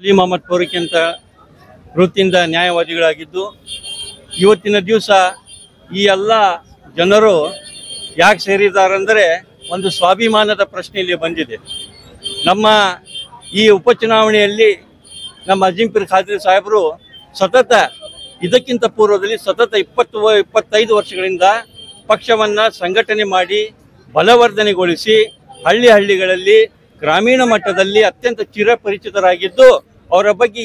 ಅಲಿ ಮೊಹಮ್ಮದ್ ಫಾರೂಕಿ ಅಂತ ವೃತ್ತಿಯಿಂದ ನ್ಯಾಯವಾದಿಗಳಾಗಿದ್ದು, ಇವತ್ತಿನ ದಿವಸ ಈ ಎಲ್ಲ ಜನರು ಯಾಕೆ ಸೇರಿದ್ದಾರೆಂದರೆ ಒಂದು ಸ್ವಾಭಿಮಾನದ ಪ್ರಶ್ನೆ ಇಲ್ಲಿ ಬಂದಿದೆ. ನಮ್ಮ ಈ ಉಪಚುನಾವಣೆಯಲ್ಲಿ ನಮ್ಮ ಅಜೀಂ ಖಾದ್ರಿ ಸಾಹೇಬರು ಸತತ ಇದಕ್ಕಿಂತ ಪೂರ್ವದಲ್ಲಿ ಸತತ 25 ವರ್ಷಗಳಿಂದ ಪಕ್ಷವನ್ನು ಸಂಘಟನೆ ಮಾಡಿ ಬಲವರ್ಧನೆಗೊಳಿಸಿ ಹಳ್ಳಿಗಳಲ್ಲಿ ಗ್ರಾಮೀಣ ಮಟ್ಟದಲ್ಲಿ ಅತ್ಯಂತ ಚಿರಪರಿಚಿತರಾಗಿದ್ದು, ಅವರ ಬಗ್ಗೆ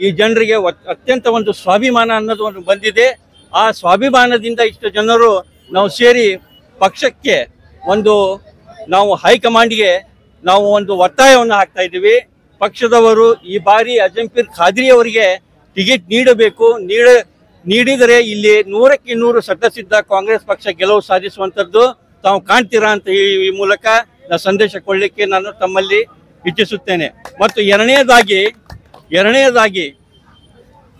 ಈ ಜನರಿಗೆ ಅತ್ಯಂತ ಒಂದು ಸ್ವಾಭಿಮಾನ ಅನ್ನೋದು ಒಂದು ಬಂದಿದೆ. ಆ ಸ್ವಾಭಿಮಾನದಿಂದ ಇಷ್ಟು ಜನರು ನಾವು ಸೇರಿ ಪಕ್ಷಕ್ಕೆ ನಾವು ಹೈಕಮಾಂಡ್ಗೆ ನಾವು ಒಂದು ಒತ್ತಾಯವನ್ನು ಹಾಕ್ತಾ ಇದ್ದೀವಿ. ಪಕ್ಷದವರು ಈ ಬಾರಿ ಅಜೀಂ ಖಾದ್ರಿ ಅವರಿಗೆ ಟಿಕೆಟ್ ನೀಡಬೇಕು. ನೀಡಿದರೆ ಇಲ್ಲಿ 100ಕ್ಕೆ 100 ಸದಸ್ಯರಿದ್ದ ಕಾಂಗ್ರೆಸ್ ಪಕ್ಷ ಗೆಲುವು ಸಾಧಿಸುವಂಥದ್ದು ತಾವು ಕಾಣ್ತೀರಾ ಅಂತ ಈ ಮೂಲಕ ಸಂದೇಶ ಕೊಡಲಿಕ್ಕೆ ನಾನು ತಮ್ಮಲ್ಲಿ ಇಚ್ಛಿಸುತ್ತೇನೆ. ಮತ್ತು ಎರಡನೇದಾಗಿ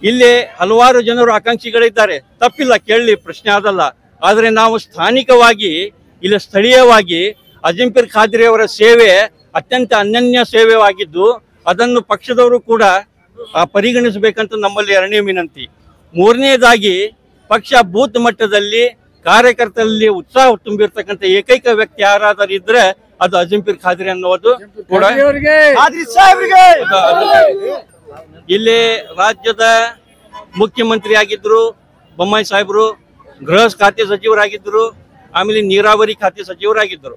ಇಲ್ಲಿ ಹಲವಾರು ಜನರು ಆಕಾಂಕ್ಷಿಗಳಿದ್ದಾರೆ, ತಪ್ಪಿಲ್ಲ, ಕೇಳಲಿ, ಪ್ರಶ್ನೆ ಆದಲ್ಲ. ಆದರೆ ನಾವು ಸ್ಥಳೀಯವಾಗಿ ಅಜೀಂ ಖಾದ್ರಿ ಅವರ ಸೇವೆ ಅತ್ಯಂತ ಅನನ್ಯ ಸೇವೆಯಾಗಿದ್ದು ಅದನ್ನು ಪಕ್ಷದವರು ಕೂಡ ಪರಿಗಣಿಸಬೇಕಂತ ನಮ್ಮಲ್ಲಿ ಎರಡನೇ ವಿನಂತಿ. ಮೂರನೇದಾಗಿ ಪಕ್ಷ ಬೂತ್ ಮಟ್ಟದಲ್ಲಿ ಕಾರ್ಯಕರ್ತರಲ್ಲಿ ಉತ್ಸಾಹ ತುಂಬಿರ್ತಕ್ಕಂಥ ಏಕೈಕ ವ್ಯಕ್ತಿ ಯಾರಾದರೂ ಇದ್ರೆ ಅದು ಅಜೀಂ ಖಾದ್ರಿ ಅನ್ನೋದು ಕೂಡ. ಇಲ್ಲಿ ರಾಜ್ಯದ ಮುಖ್ಯಮಂತ್ರಿ ಆಗಿದ್ರು ಬೊಮ್ಮಾಯಿ ಸಾಹೇಬರು, ಗೃಹ ಖಾತೆ ಸಚಿವರಾಗಿದ್ದರು, ಆಮೇಲೆ ನೀರಾವರಿ ಖಾತೆ ಸಚಿವರಾಗಿದ್ದರು.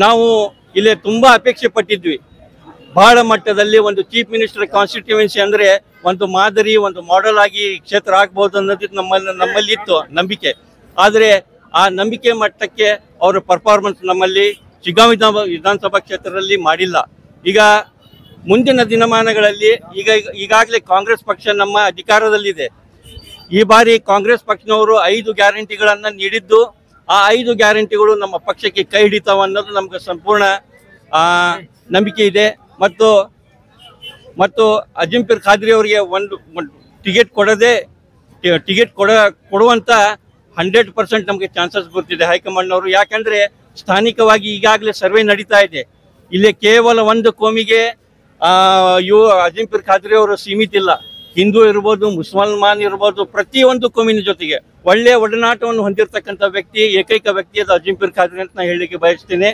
ನಾವು ಇಲ್ಲಿ ತುಂಬಾ ಅಪೇಕ್ಷೆ ಪಟ್ಟಿದ್ವಿ, ಬಹಳ ಮಟ್ಟದಲ್ಲಿ ಒಂದು ಚೀಫ್ ಮಿನಿಸ್ಟರ್ ಕಾನ್ಸ್ಟಿಟ್ಯೂಯೆನ್ಸಿ ಅಂದ್ರೆ ಒಂದು ಮಾದರಿ, ಒಂದು ಮಾಡೆಲ್ ಆಗಿ ಕ್ಷೇತ್ರ ಆಗ್ಬಹುದು ಅನ್ನೋದು ನಮ್ಮಲ್ಲಿ ಇತ್ತು ನಂಬಿಕೆ. ಆದರೆ ಆ ನಂಬಿಕೆ ಮಟ್ಟಕ್ಕೆ ಅವರ ಪರ್ಫಾರ್ಮೆನ್ಸ್ ನಮ್ಮಲ್ಲಿ ಶಿಗ್ಗಾಂವ್ ವಿಧಾನಸಭಾ ಕ್ಷೇತ್ರದಲ್ಲಿ ಮಾಡಿಲ್ಲ. ಈಗ ಮುಂದಿನ ದಿನಮಾನಗಳಲ್ಲಿ ಈಗಾಗಲೇ ಕಾಂಗ್ರೆಸ್ ಪಕ್ಷ ನಮ್ಮ ಅಧಿಕಾರದಲ್ಲಿದೆ. ಈ ಬಾರಿ ಕಾಂಗ್ರೆಸ್ ಪಕ್ಷದವರು 5 ಗ್ಯಾರಂಟಿಗಳನ್ನು ನೀಡಿದ್ದು, ಆ 5 ಗ್ಯಾರಂಟಿಗಳು ನಮ್ಮ ಪಕ್ಷಕ್ಕೆ ಕೈ ಹಿಡಿತಾವ ಅನ್ನೋದು ನಮ್ಗೆ ಸಂಪೂರ್ಣ ನಂಬಿಕೆ ಇದೆ. ಮತ್ತು ಅಜೀಂ ಖಾದ್ರಿ ಅವರಿಗೆ ಒಂದು ಟಿಕೆಟ್ ಕೊಡುವಂತ 100% ನಮಗೆ ಚಾನ್ಸಸ್ ಬರ್ತಿದೆ ಹೈಕಮಾಂಡ್ನವರು. ಯಾಕಂದ್ರೆ ಸ್ಥಾನಿಕವಾಗಿ ಈಗಾಗಲೇ ಸರ್ವೆ ನಡೀತಾ ಇದೆ. ಇಲ್ಲಿ ಕೇವಲ ಒಂದು ಕೋಮಿಗೆ ಅಜೀಂ ಖಾದ್ರಿ ಅವರು ಸೀಮಿತ ಇಲ್ಲ. ಹಿಂದೂ ಇರ್ಬೋದು, ಮುಸಲ್ಮಾನ್ ಇರ್ಬೋದು, ಪ್ರತಿಯೊಂದು ಕೋಮಿನ ಜೊತೆಗೆ ಒಳ್ಳೆಯ ಒಡನಾಟವನ್ನು ಹೊಂದಿರತಕ್ಕಂಥ ಏಕೈಕ ವ್ಯಕ್ತಿ ಅದು ಅಜೀಂ ಖಾದ್ರಿ ಅಂತ ನಾನು ಹೇಳಲಿಕ್ಕೆ ಬಯಸ್ತೇನೆ.